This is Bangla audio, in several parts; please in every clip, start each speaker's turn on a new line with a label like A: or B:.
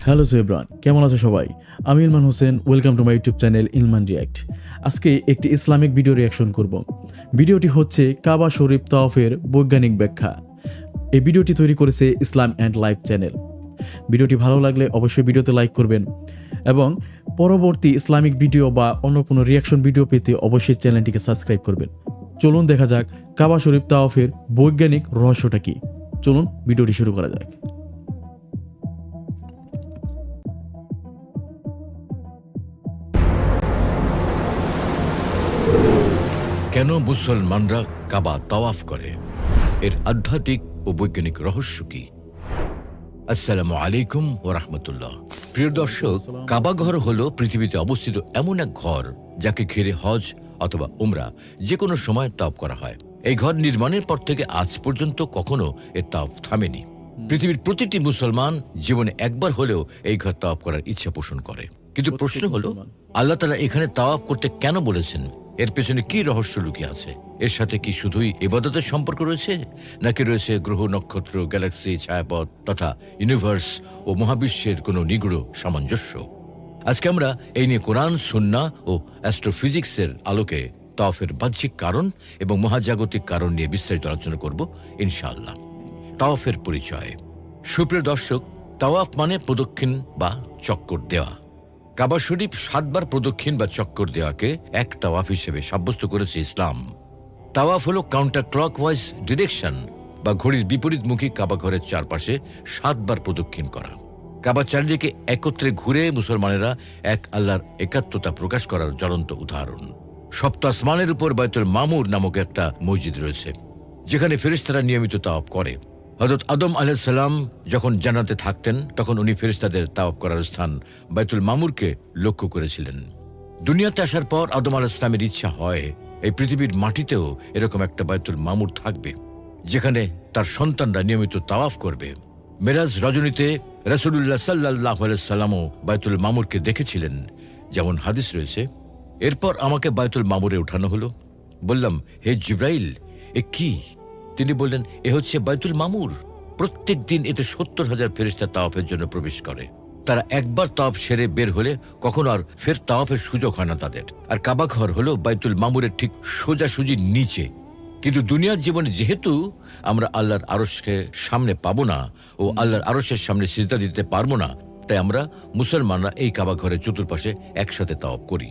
A: হ্যালো এভরিওয়ান, কেমন আছো সবাই? আমি Ilman Hossain, welcome to my YouTube channel Ilman react. আজকে একটি ইসলামিক ভিডিও রিয়াকশন করব। ভিডিওটি হচ্ছে কাবা শরীফ তাওয়াফের বৈজ্ঞানিক ব্যাখ্যা। এই ভিডিওটি তৈরি করেছে ইসলাম অ্যান্ড লাইফ চ্যানেল। ভিডিওটি ভালো লাগলে অবশ্যই ভিডিওতে লাইক করবেন এবং পরবর্তী ইসলামিক ভিডিও বা অন্য কোনো রিয়াকশন ভিডিও পেতে অবশ্যই চ্যানেলটিকে সাবস্ক্রাইব করবেন। চলুন দেখা যাক কাবা শরীফ তাওয়াফের বৈজ্ঞানিক রহস্যটা কি। চলুন ভিডিওটি শুরু করা যাক।
B: কেন মুসলমানরা কাবা তাওয়াফ করে, এর আধ্যাত্মিক ও বৈজ্ঞানিক রহস্য কি? আসসালামু আলাইকুম ওয়া রাহমাতুল্লাহ। প্রিয় দর্শক, কাবা ঘর হলো পৃথিবীতে অবস্থিত এমন এক ঘর যাকে ঘিরে হজ অথবা উমরা যে কোনো সময় তাওয়াফ করা হয়। এই ঘর নির্মাণের পর থেকে আজ পর্যন্ত কখনো এর তাওয়াফ থামেনি। পৃথিবীর প্রতিটি মুসলমান জীবনে একবার হলেও এই ঘর তাওয়াফ করার ইচ্ছা পোষণ করে। কিন্তু প্রশ্ন হলো, আল্লাহ তাআলা এখানে তাওয়াফ করতে কেন বলেছেন? এর পেছনে কি রহস্য লুকিয়ে আছে? এর সাথে কি শুধুই ইবাদতের সম্পর্ক রয়েছে, নাকি রয়েছে গ্রহ, নক্ষত্র, গ্যালাক্সি, ছায়াপথ তথা ইউনিভার্স ও মহাবিশ্বের কোনো নিগুড় সামঞ্জস্য? আজকে আমরা এই নিয়ে কোরআন, সুন্নাহ ও অ্যাস্ট্রোফিজিক্সের আলোকে তাওয়াফের বাহ্যিক কারণ এবং মহাজাগতিক কারণ নিয়ে বিস্তারিত আলোচনা করব ইনশাআল্লাহ। তাওয়াফের পরিচয়। সুপ্রিয় দর্শক, তাওয়াফ মানে প্রদক্ষিণ বা চক্কর দেওয়া। কাবা শরীফ 7 বার প্রদক্ষিণ বা চক্কর দেওয়াকে এক তাওয়াফ হিসেবে সাব্যস্ত করেছে ইসলাম। তাওয়াফ হলো কাউন্টার ক্লকওয়াইজ ডিরেকশন বা ঘড়ির বিপরীতমুখী কাবা ঘরের চারপাশে 7 বার প্রদক্ষিণ করা। কাবা চারিদিকে একত্রে ঘুরে মুসলমানেরা এক আল্লাহর একাত্মতা প্রকাশ করার জ্বলন্ত উদাহরণ। সপ্ত আসমানের উপর বাইতুল মামুর নামক একটা মসজিদ রয়েছে, যেখানে ফেরেশতারা নিয়মিত তাওয়াফ করে। হযরত আদম আলাইহিস সালাম যখন জান্নাতে থাকতেন, তখন উনি ফেরেশতাদের তাওয়াফ করার স্থান বাইতুল মামুরকে লক্ষ্য করেছিলেন। দুনিয়াতে আসার পর আদম আলাইহিস সালামের ইচ্ছা হয় এই পৃথিবীর মাটিতেও এরকম একটা বাইতুল মামুর থাকবে, যেখানে তার সন্তানরা নিয়মিত তাওয়াফ করবে। মেরাজ রজনীতে রাসূলুল্লাহ সাল্লাল্লাহু আলাইহি সাল্লামও বাইতুল মামুরকে দেখেছিলেন, যেমন হাদিস রয়েছে। এরপর আমাকে বাইতুল মামুরে উঠানো হলো। বললাম, হে জিব্রাইল, এ কি? তিনি বললেন, এ হচ্ছে বাইতুল মামুর। প্রত্যেক দিন এতে 70,000 ফেরেশতা তাওয়াফের জন্য প্রবেশ করে। তারা একবার তাওয়াফ সেরে বের হলে কখনো আর ফের তাওয়াফের সুযোগ হয় না তাদের। আর কাবা ঘর হলো বাইতুল মামুরের ঠিক সোজাসুজি নিচে। কিন্তু দুনিয়ার জীবনে যেহেতু আমরা আল্লাহর আরশকে সামনে পাবো না ও আল্লাহর আরশের সামনে সিজদা দিতে পারবো না, তাই আমরা মুসলমানরা এই কাবা ঘরের চতুর্পাশে একসাথে তাওয়াফ করি।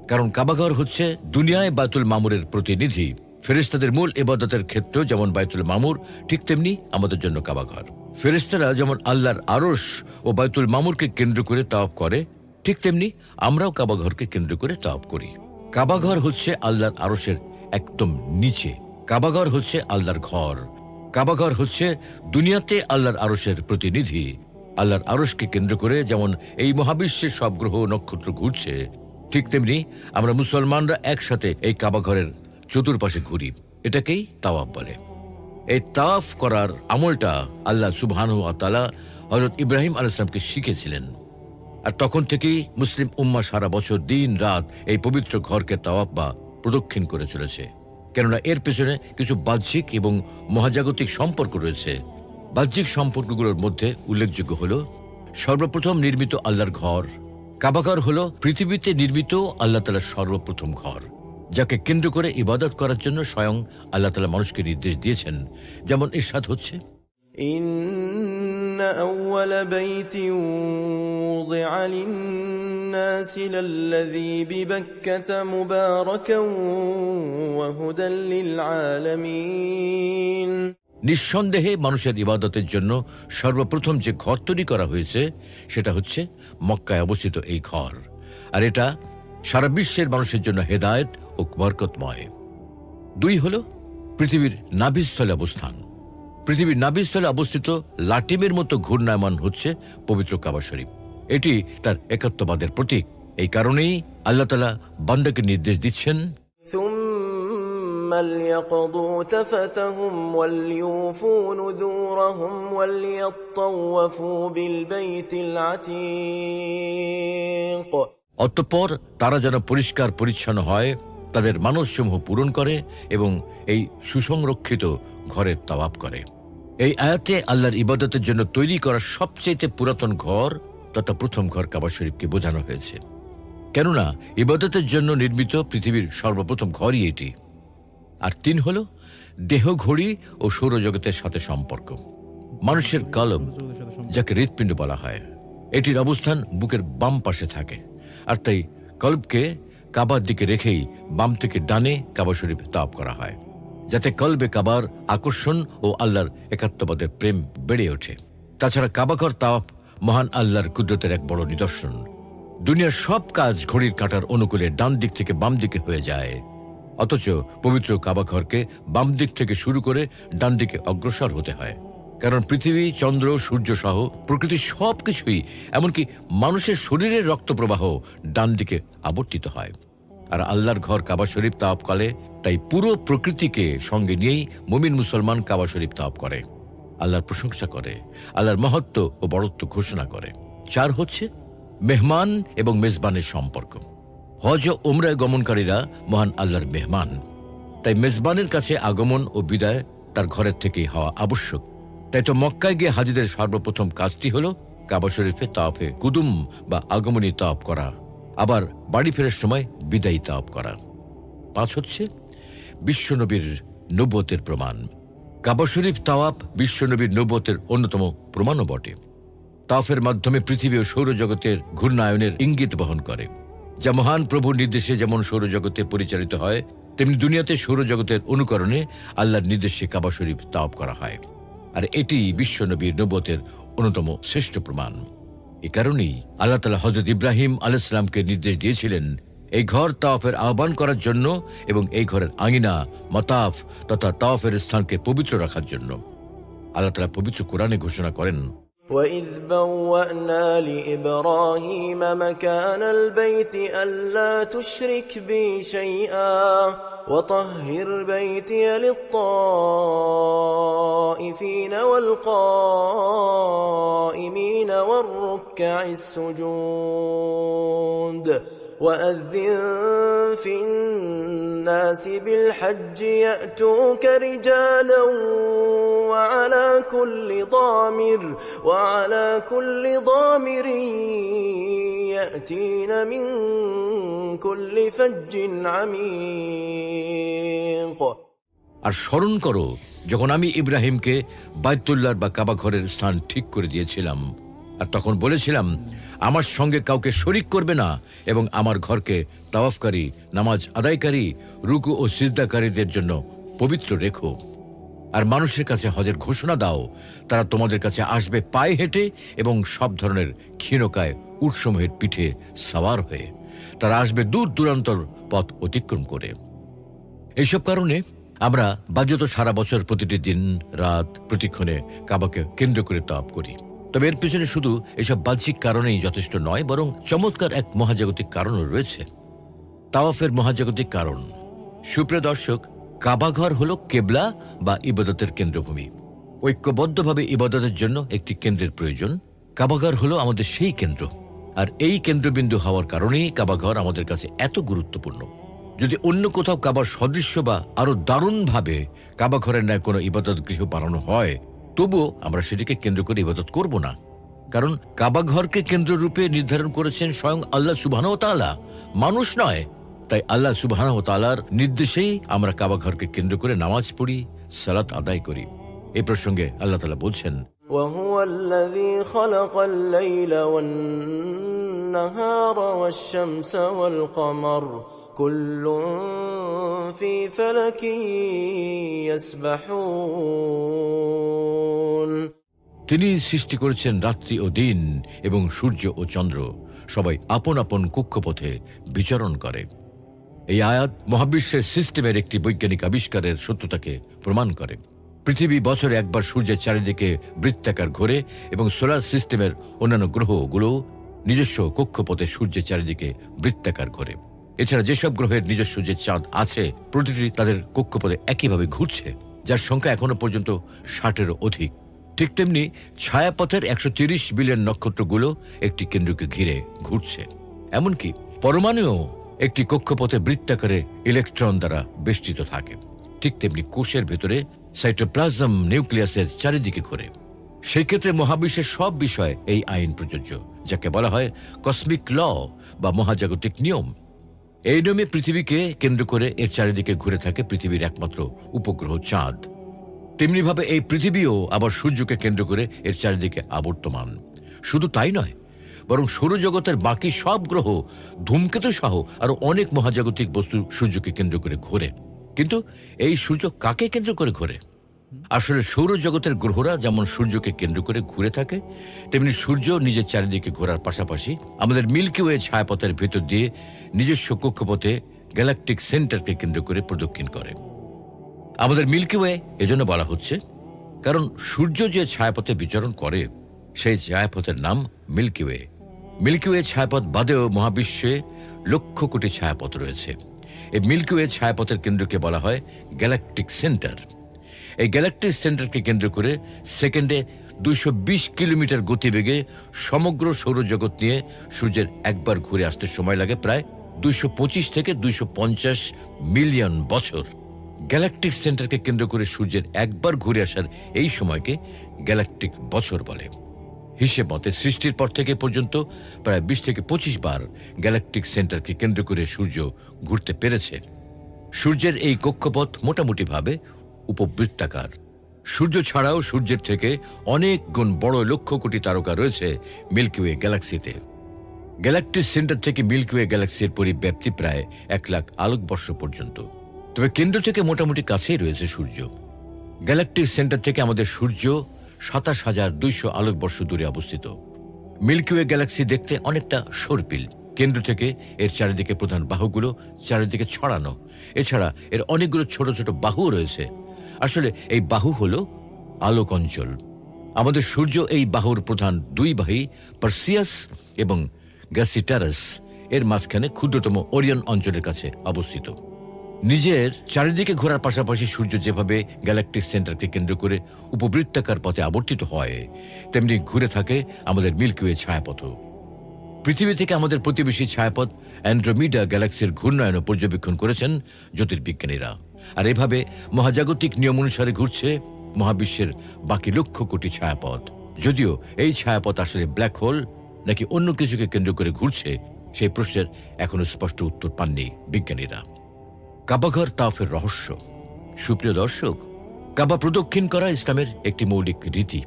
B: কারণ কাবাঘর হচ্ছে দুনিয়ায় বাইতুল মামুরের প্রতিনিধি। ফেরেশতাদের মূল ইবাদতের ক্ষেত্র যেমন বাইতুল মামুর, ঠিক তেমনি আমাদের জন্য কাবাঘর। ফেরেশতারা যেমন আল্লাহর আরশ ও বাইতুল মামুরকে কেন্দ্র করে তাওয়াফ করে, ঠিক তেমনি আমরাও কাবাঘরকে কেন্দ্র করে তাওয়াফ করি। কাবাঘর হচ্ছে আল্লাহর আরশের একদম নিচে। কাবাঘর হচ্ছে আল্লাহর ঘর। কাবাঘর হচ্ছে দুনিয়াতে আল্লাহর আরশের প্রতিনিধি। আল্লাহর আরশকে কেন্দ্র করে যেমন এই মহাবিশ্বের সব গ্রহ নক্ষত্র ঘুরছে, ঠিক তেমনি আমরা মুসলমানরা একসাথে এই কাবা ঘরের চতুর্পাশে ঘুরি। এটাকেই তাওয়াফ বলে। এই তাওয়াফ করার আমলটা আল্লাহ সুবহানাহু ওয়া তাআলা হযরত ইব্রাহিম আলাইহিস সালামকে শিখিয়েছিলেন। আর তখন থেকেই মুসলিম উম্মাহ সারা বছর দিন রাত এই পবিত্র ঘরকে তাওয়াফ বা প্রদক্ষিণ করে চলেছে। কেননা এর পেছনে কিছু বাহ্যিক এবং মহাজাগতিক সম্পর্ক রয়েছে। বাহ্যিক সম্পর্কগুলোর মধ্যে উল্লেখযোগ্য হল, সর্বপ্রথম নির্মিত আল্লাহর ঘর। কাবাঘর হলো পৃথিবীতে নির্মিত আল্লাহ তাআলার সর্বপ্রথম ঘর, যাকে কেন্দ্র করে ইবাদত করার জন্য স্বয়ং আল্লাহ তাআলা মানুষকে নির্দেশ দিয়েছেন। যেমন ইরশাদ হচ্ছে,
C: ইন্না আউওয়ালা বাইতিন উযিআ লিন-নাসি লাল্লাযী বিবাক্কাতা মুবারাকান ওয়া হুদাল লিল-আলামিন।
B: নিঃসন্দেহে মানুষের ইবাদতের জন্য সর্বপ্রথম যে ঘর তৈরি করা হয়েছে সেটা হচ্ছে মক্কায় অবস্থিত এই ঘর। আর এটা সারা বিশ্বের মানুষের জন্য হেদায়েত ও বরকতময়। 2 হলো পৃথিবীর নাভিস্থলে অবস্থান। পৃথিবীর নাভিস্থলে অবস্থিত লাটিমের মতো ঘূর্ণায়মান হচ্ছে পবিত্র কাবা শরীফ। এটি তার একাত্মবাদের প্রতীক। এই কারণেই আল্লাহ তাআলা বান্দাকে নির্দেশ দিচ্ছেন,
C: ليقضوا تفثهم وليوفوا نذورهم وليطوفوا بالبيت العتيق।
B: অতঃপর তারা যেন পরিষ্কার পরিচ্ছন্ন হয়, তাদের মানসসমূহ পূরণ করে এবং এই সুসংরক্ষিত ঘরের তাওয়াফ করে। এই আয়াতে আল্লাহর ইবাদতের জন্য তৈরি করা সবচেয়ে পুরাতন ঘর তথা প্রথম ঘর কাবা শরীফকে বোঝানো হয়েছে, কেননা ইবাদতের জন্য নির্মিত পৃথিবীর সর্বপ্রথম ঘরই এটি। আর 3 হল দেহ ঘড়ি ও সৌরজগতের সাথে সম্পর্ক। মানুষের কলব, যাকে হৃৎপিণ্ড বলা হয়, এটির অবস্থান বুকের বাম পাশে থাকে, আর তাই কলবকে কাবার দিকে রেখেই বাম থেকে ডানে কাবা শরীফ তাওয়াফ করা হয়, যাতে কলবে কাবার আকর্ষণ ও আল্লাহর একাত্মবাদের প্রেম বেড়ে ওঠে। তাছাড়া কাবাঘর তাওয়াফ মহান আল্লাহর কুদরতের এক বড় নিদর্শন। দুনিয়ার সব কাজ ঘড়ির কাঁটার অনুকূলে ডান দিক থেকে বাম দিকে হয়ে যায়, অথচ পবিত্র কাবাঘরকে বাম দিক থেকে শুরু করে ডান দিকে অগ্রসর হতে হয়, কারণ পৃথিবী, চন্দ্র, সূর্য সহ প্রকৃতির সব কিছুই, এমনকি মানুষের শরীরের রক্তপ্রবাহ ডান দিকে আবর্তিত হয়। আর আল্লাহর ঘর কাবা শরীফ তাওয়াফ করে, তাই পুরো প্রকৃতিকে সঙ্গে নিয়েই মুমিন মুসলমান কাবা শরীফ তাওয়াফ করে, আল্লাহর প্রশংসা করে, আল্লাহর মহত্ব ও বড়ত্ব ঘোষণা করে। 4 হচ্ছে মেহমান এবং মেজবানের সম্পর্ক। হজ ও উমরায় গমনকারীরা মহান আল্লাহর মেহমান, তাই মেজবানের কাছে আগমন ও বিদায় তার ঘরের থেকেই হওয়া আবশ্যক। তাই তো মক্কায় গিয়ে হাজিদের সর্বপ্রথম কাজটি হল কাবা শরীফে তাওয়াফে কুদুম বা আগমনী তাওয়াফ করা, আবার বাড়ি ফেরার সময় বিদায়ী তাওয়াফ করা। 5 হচ্ছে বিশ্বনবীর নবুয়তের প্রমাণ। কাবা শরীফ তাওয়াফ বিশ্বনবীর নবুয়তের অন্যতম প্রমাণও বটে। তাওয়াফের মাধ্যমে পৃথিবী ও সৌরজগতের ঘূর্ণায়নের ইঙ্গিত বহন করে, যা মহান প্রভুর নির্দেশে যেমন সৌরজগতে পরিচালিত হয়, তেমনি দুনিয়াতে সৌরজগতের অনুকরণে আল্লাহর নির্দেশে কাবা শরীফ তাওয়াফ করা হয়। আর এটি বিশ্বনবীর নবুয়তের অন্যতম শ্রেষ্ঠ প্রমাণ। এ কারণেই আল্লাহ তাআলা হযরত ইব্রাহিম আলাইহিস সালামকে নির্দেশ দিয়েছিলেন এই ঘর তাওয়াফের আহ্বান করার জন্য এবং এই ঘরের আঙিনা, মাতাফ তথা তাওয়াফের স্থানকে পবিত্র রাখার জন্য। আল্লাহ তাআলা পবিত্র কোরআনে ঘোষণা করেন,
C: وَإِذْ بَوَّأْنَا لِإِبْرَاهِيمَ مَكَانَ الْبَيْتِ أَلَّا تُشْرِكْ بِي شَيْئًا وَطَهِّرْ بَيْتِيَ لِلطَّائِفِينَ وَالْقَائِمِينَ وَالرُّكَّعِ السُّجُودِ وَأَذِّن فِي النَّاسِ بِالْحَجِّ يَأْتُوكَ رِجَالًا وعلى كل ضامر يأتين من كل فج عميق।
B: আর স্মরণ করো যখন আমি ইব্রাহিমকে বাইতুল্লাহর বা কাবা ঘরের স্থান ঠিক করে দিয়েছিলাম, আর তখন বলেছিলাম আমার সঙ্গে কাউকে শরিক করবে না এবং আমার ঘরকে তাওয়াফকারী, নামাজ আদায়কারী, রুকু ও সিজদাকারীদের জন্য পবিত্র রেখো। আর মানুষের কাছে হজের ঘোষণা দাও, তারা তোমাদের কাছে আসবে পায়ে হেঁটে এবং সব ধরনের ক্ষীণকায় উটসমূহের পিঠে সাওয়ার হয়ে। তারা আসবে দূর দূরান্তর পথ অতিক্রম করে। এইসব কারণে আমরা বাধ্যত সারা বছর প্রতিটি দিন রাত প্রতিক্ষণে কাবাকে কেন্দ্র করে তাওয়াফ করি। তবে এর পিছনে শুধু এসব বাহ্যিক কারণেই যথেষ্ট নয়, বরং চমৎকার এক মহাজাগতিক কারণও রয়েছে। তাওয়াফের মহাজাগতিক কারণ। সুপ্রিয় দর্শক, কাবাঘর হল কেবলা বা ইবাদতের কেন্দ্রভূমি। ঐক্যবদ্ধভাবে ইবাদতের জন্য একটি কেন্দ্রের প্রয়োজন। কাবাঘর হলো আমাদের সেই কেন্দ্র, আর এই কেন্দ্রবিন্দু হওয়ার কারণেই কাবাঘর আমাদের কাছে এত গুরুত্বপূর্ণ। যদি অন্য কোথাও কাবার সদৃশ্য বা আরো দারুণভাবে কাবাঘরের ন্যায় কোনো ইবাদত গৃহ বানানো হয়, তবুও আমরা সেটিকে কেন্দ্র করে ইবাদত করব না, কারণ কাবাঘরকে কেন্দ্ররূপে নির্ধারণ করেছেন স্বয়ং আল্লাহ সুবহানাহু ওয়া তাআলা, মানুষ নয়। তাই আল্লাহ সুবহানাহু ওয়া তাআলার নির্দেশেই আমরা কাবাঘরকে কেন্দ্র করে নামাজ পড়ি, সালাত আদায় করি। এই প্রসঙ্গে আল্লাহ তাআলা বলছেন,
C: وهو الذي خلق الليل والنهار والشمس والقمر كل في فلك يسبحون।
B: তিনি সৃষ্টি করেছেন রাত্রি ও দিন এবং সূর্য ও চন্দ্র, সবাই আপন আপন কক্ষপথে বিচরণ করে। এই আয়াত মহাবিশ্বের সিস্টেমের একটি বৈজ্ঞানিক আবিষ্কারের সত্যতাকে প্রমাণ করে। পৃথিবী বছরে একবার সূর্যের চারিদিকে বৃত্তাকার ঘোরে এবং সোলার সিস্টেমের অন্যান্য গ্রহগুলো নিজস্ব কক্ষপথে সূর্যের চারিদিকে বৃত্তাকার ঘোরে। এছাড়া যেসব গ্রহের নিজস্ব যে চাঁদ আছে, প্রতিটি তাদের কক্ষপথে একইভাবে ঘুরছে, যার সংখ্যা এখনো পর্যন্ত 60-এরও অধিক। ঠিক তেমনি ছায়াপথের 130 বিলিয়ন নক্ষত্রগুলো একটি কেন্দ্রকে ঘিরে ঘুরছে। এমনকি পরমাণুও একটি কক্ষপথে বৃত্তাকারে ইলেকট্রন দ্বারা বেষ্টিত থাকে। ঠিক তেমনি কোষের ভেতরে সাইটোপ্লাজম নিউক্লিয়াসের চারিদিকে ঘোরে। সেই ক্ষেত্রে মহাবিশ্বের সব বিষয়ে এই আইন প্রযোজ্য। যাকে বলা হয় কসমিক ল বা মহাজাগতিক নিয়ম। এই নিয়মে পৃথিবীকে কেন্দ্র করে এর চারিদিকে ঘুরে থাকে পৃথিবীর একমাত্র উপগ্রহ চাঁদ। তেমনিভাবে এই পৃথিবীও আবার সূর্যকে কেন্দ্র করে এর চারিদিকে আবর্তমান। শুধু তাই নয়, বরং সৌরজগতের বাকি সব গ্রহ, ধূমকেতু সহ আরো অনেক মহাজাগতিক বস্তু সূর্যকে কেন্দ্র করে ঘোরে। কিন্তু এই সূর্য কাকে কেন্দ্র করে ঘোরে? আসলে সৌরজগতের গ্রহরা যেমন সূর্যকে কেন্দ্র করে ঘুরে থাকে, তেমনি সূর্য নিজের চারিদিকে ঘোরার পাশাপাশি আমাদের মিল্কি ওয়ে ছায়াপথের ভেতর দিয়ে নিজস্ব কক্ষপথে গ্যালাকটিক সেন্টারকে কেন্দ্র করে প্রদক্ষিণ করে। আমাদের মিল্কি ওয়ে এজন্য বলা হচ্ছে কারণ সূর্য যে ছায়াপথে বিচরণ করে সেই ছায়াপথের নাম মিল্কি ওয়ে। মিল্কি ওয়ে ছায়াপথ বাদেও মহাবিশ্বে লক্ষ কোটি ছায়াপথ রয়েছে। এই মিল্কি ওয়ে ছায়াপথের কেন্দ্রকে বলা হয় গ্যালাকটিক সেন্টার। এই গ্যালাকটিক সেন্টারকে কেন্দ্র করে সেকেন্ডে 220 কিলোমিটার গতিবেগে সমগ্র সৌরজগৎ নিয়ে সূর্যের একবার ঘুরে আসতে সময় লাগে প্রায় 225 থেকে 250 মিলিয়ন বছর। গ্যালাকটিক সেন্টারকে কেন্দ্র করে সূর্যের একবার ঘুরে আসার এই সময়কে গ্যালাকটিক বছর বলে। হিসেব মতে সৃষ্টির পর থেকে পর্যন্ত প্রায় 20 থেকে 25 বার গ্যালাকটিক সেন্টারকে কেন্দ্র করে সূর্য ঘুরতে পেরেছে। সূর্যের এই কক্ষপথ মোটামুটিভাবে উপবৃত্তাকার। সূর্য ছাড়াও সূর্যের থেকে অনেক গুণ বড় লক্ষ কোটি তারকা রয়েছে মিল্কি ওয়ে গ্যালাক্সিতে। গ্যালাকটিক সেন্টার থেকে মিল্কি ওয়ে গ্যালাক্সির পরিব্যাপ্তি প্রায় 1 লাখ আলোকবর্ষ পর্যন্ত। তবে কেন্দ্র থেকে মোটামুটি কাছেই রয়েছে সূর্য। গ্যালাকটিক সেন্টার থেকে আমাদের সূর্য 27,200 আলোকবর্ষ দূরে অবস্থিত। মিল্কি ওয়ে গ্যালাক্সি দেখতে অনেকটা সর্পিল। কেন্দ্র থেকে এর চারিদিকে প্রধান বাহুগুলো চারিদিকে ছড়ানো। এছাড়া এর অনেকগুলো ছোট ছোট বাহুও রয়েছে। আসলে এই বাহু হলো আলোক অঞ্চল। আমাদের সূর্য এই বাহুর প্রধান 2 বাহী পার্সিয়াস এবং গ্যাসিটারাস এর মাঝখানে ক্ষুদ্রতম ওরিয়ন অঞ্চলের কাছে অবস্থিত। নিজের চারিদিকে ঘোরার পাশাপাশি সূর্য যেভাবে গ্যালাকটিক সেন্টারকে কেন্দ্র করে উপবৃত্তাকার পথে আবর্তিত হয়, তেমনি ঘুরে থাকে আমাদের মিল্কি ওয়ে ছায়াপথ। পৃথিবী থেকে আমাদের প্রতিবেশী ছায়াপথ অ্যান্ড্রোমিডা গ্যালাক্সির ঘূর্ণায়ন পর্যবেক্ষণ করেছেন জ্যোতির্বিজ্ঞানীরা। আর এভাবে মহাজাগতিক নিয়ম অনুসারে ঘুরছে মহাবিশ্বের বাকি লক্ষ কোটি ছায়াপথ। যদিও এই ছায়াপথ আসলে ব্ল্যাক হোল নাকি অন্য কিছুকে কেন্দ্র করে ঘুরছে, সেই প্রশ্নের এখনো স্পষ্ট উত্তর পাননি বিজ্ঞানীরা। কাবাঘর তাওয়াফের রহস্য। সুপ্রিয় দর্শক, কাবা প্রদক্ষিণ করা ইসলামের একটি মৌলিক রীতি,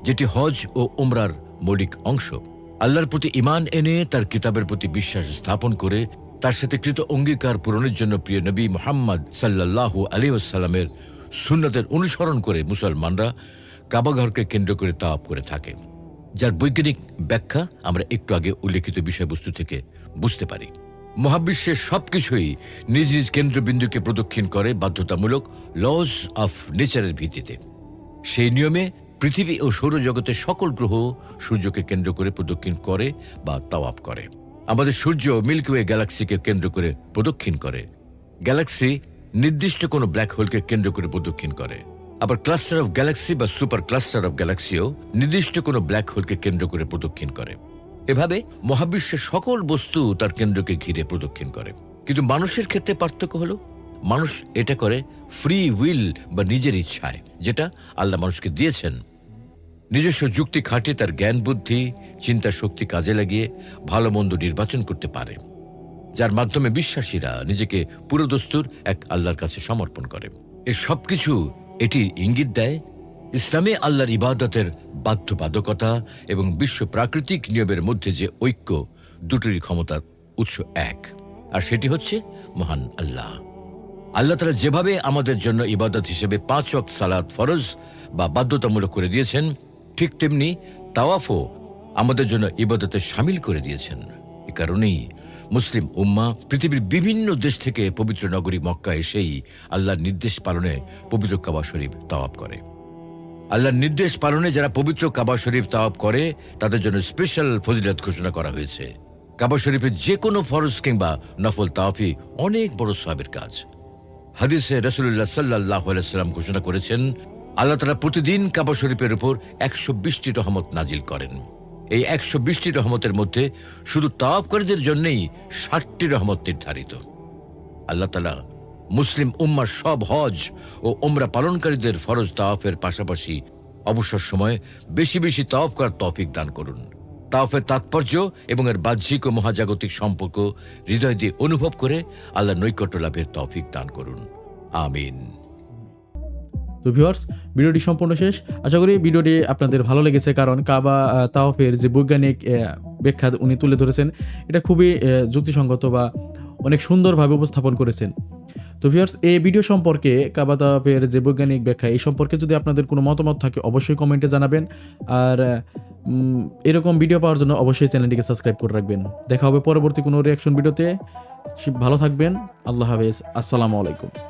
B: যেটি হজ ও উমরার মৌলিক অংশ। আল্লাহর প্রতি ঈমান এনে তার কিতাবের প্রতি বিশ্বাস স্থাপন করে তার সাথে কৃত অঙ্গীকার পূরণের জন্য প্রিয় নবী মুহাম্মদ সাল্লাল্লাহু আলাইহি ওয়াসাল্লামের সুন্নতের অনুসরণ করে মুসলমানরা কাবাঘরকে কেন্দ্র করে তাওয়াফ করে থাকে, যার বৈজ্ঞানিক ব্যাখ্যা আমরা একটু আগে উল্লেখিত বিষয়বস্তু থেকে বুঝতে পারি। মহাবিশ্বের সবকিছুই নিজ নিজ কেন্দ্রবিন্দুকে প্রদক্ষিণ করে বাধ্যতামূলক লজ অফ নেচারের ভিত্তিতে। সেই নিয়মে পৃথিবী ও সৌরজগতের সকল গ্রহ সূর্যকে কেন্দ্র করে প্রদক্ষিণ করে বা তাওয়াফ করে। আমাদের সূর্য মিল্কি ওয়ে গ্যালাক্সিকে কেন্দ্র করে প্রদক্ষিণ করে। গ্যালাক্সি নির্দিষ্ট কোনো ব্ল্যাক হোলকে কেন্দ্র করে প্রদক্ষিণ করে। আবার ক্লাস্টার অফ গ্যালাক্সি বা সুপার ক্লাস্টার অফ গ্যালাক্সিও নির্দিষ্ট কোনো ব্ল্যাক হোলকে কেন্দ্র করে প্রদক্ষিণ করে। এভাবে মহাবিশ্বের সকল বস্তু তার কেন্দ্রকে ঘিরে প্রদক্ষিণ করে। কিন্তু মানুষের ক্ষেত্রে পার্থক্য হলো, মানুষ এটা করে ফ্রি উইল বা নিজের ইচ্ছায়, যেটা আল্লাহ মানুষকে দিয়েছেন। নিজস্ব যুক্তি খাটিয়ে তার জ্ঞান বুদ্ধি চিন্তা শক্তি কাজে লাগিয়ে ভালো মন্দ নির্বাচন করতে পারে, যার মাধ্যমে বিশ্বাসীরা নিজেকে পুরোদস্তুর এক আল্লাহর কাছে সমর্পণ করে। এর সবকিছু এটি ইঙ্গিত দেয় ইসলামে আল্লাহর ইবাদতের বাধ্যবাধকতা এবং বিশ্ব প্রাকৃতিক নিয়মের মধ্যে যে ঐক্য, দুটোরই ক্ষমতার উৎস এক, আর সেটি হচ্ছে মহান আল্লাহ। আল্লাহ তাআলা যেভাবে আমাদের জন্য ইবাদত হিসেবে 5 ওয়াক্ত সালাত ফরজ বা বাধ্যতামূলক করে দিয়েছেন, ঠিক তেমনি তাওয়াফও আমাদের জন্য ইবাদতে শামিল করে দিয়েছেন। এ কারণেই মুসলিম উম্মাহ পৃথিবীর বিভিন্ন দেশ থেকে পবিত্র নগরী মক্কা এসেই আল্লাহর নির্দেশ পালনে পবিত্র কাবা শরীফ তাওয়াফ করে। আল্লাহর নির্দেশ পালনে যারা পবিত্র কাবা শরীফ তাওয়াফ করে তাদের জন্য স্পেশাল ফজিলত ঘোষণা করা হয়েছে। কাবা শরীফের যে কোনো ফরজ কিংবা নফল তাওয়াফই অনেক বড় সওয়াবের কাজ। হাদিসে রাসূলুল্লাহ সাল্লাল্লাহু আলাইহি ওয়াসাল্লাম ঘোষণা করেছেন, আল্লাহ তাআলা প্রতিদিন কাবা শরীফের উপর 120টি রহমত নাজিল করেন। এই 120টি রহমতের মধ্যে শুধু তাওয়াফকারীদের জন্যই 60টি রহমত নির্ধারিত। আল্লাহ তাআলা মুসলিম উম্মার সব হজ ও উমরা পালনকারীদের ফরজ তাওয়াফের পাশাপাশি অবসর সময়ে বেশি বেশি তাওয়াফ করার তৌফিক দান করুন। তাওয়াফের তাৎপর্য এবং এর বাহ্যিক ও মহাজাগতিক সম্পর্ক হৃদয় দিয়ে অনুভব করে আল্লাহ নৈকট্য লাভের তৌফিক দান করুন, আমিন।
A: তো ভিউয়ার্স, ভিডিওটি সম্পূর্ণ শেষ। আশা করি ভিডিওটি আপনাদের ভালো লেগেছে, কারণ কাবা তাওয়াফের যে বৈজ্ঞানিক ব্যাখ্যা উনি তুলে ধরেছেন, এটা খুবই যুক্তিসঙ্গত বা অনেক সুন্দরভাবে উপস্থাপন করেছেন। তো ভিউয়ার্স, এই ভিডিও সম্পর্কে, কাবা তাওয়াফের যে বৈজ্ঞানিক ব্যাখ্যা, এই সম্পর্কে যদি আপনাদের কোনো মতামত থাকে অবশ্যই কমেন্টে জানাবেন। আর এরকম ভিডিও পাওয়ার জন্য অবশ্যই চ্যানেলটিকে সাবস্ক্রাইব করে রাখবেন। দেখা হবে পরবর্তী কোনো রিয়াকশন ভিডিওতে। ভালো থাকবেন। আল্লাহ হাফেজ। আসসালামু আলাইকুম।